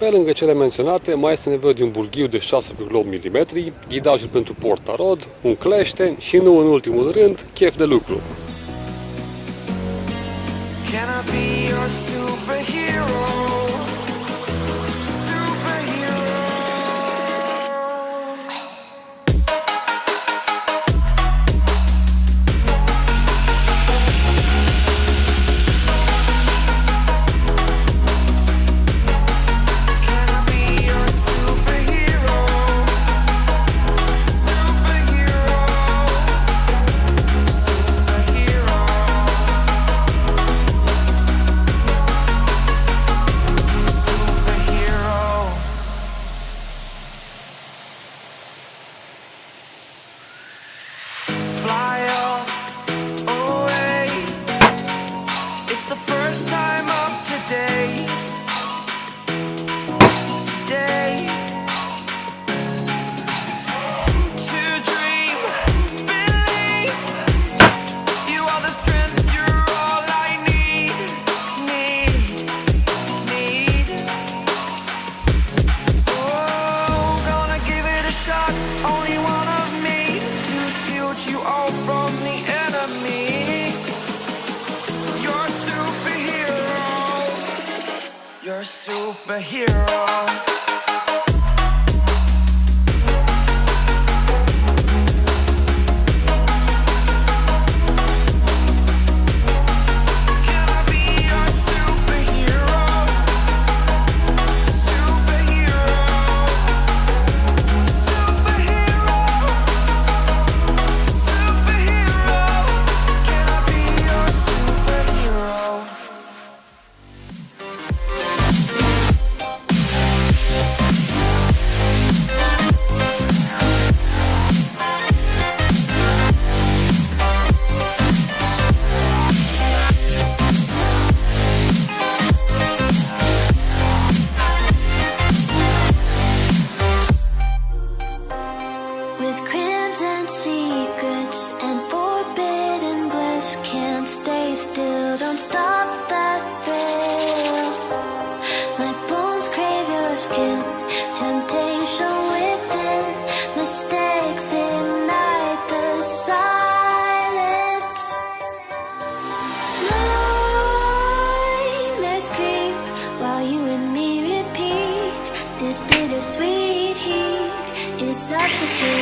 Pe lângă cele menționate, mai este nevoie de un bulghiu de 6,8 mm, ghidajul pentru portarod, un clește și, nu în ultimul rând, chef de lucru. Can I be your superhero? Fly away. It's the first time of today. To dream, believe. You are the strength, you're all I need. Oh, gonna give it a shot. Only one of me to shield you all from the enemy. You're a superhero. You're a superhero. Can I be your superhero? Superhero. Superhero. Superhero. Can I be your superhero? With crimson secrets and forbidden bliss, can't stay still, don't stop that thrill. My bones crave your skin, temptation within, mistakes ignite the silence. Nightmares creep while you and me repeat. This bittersweet heat is suffocating.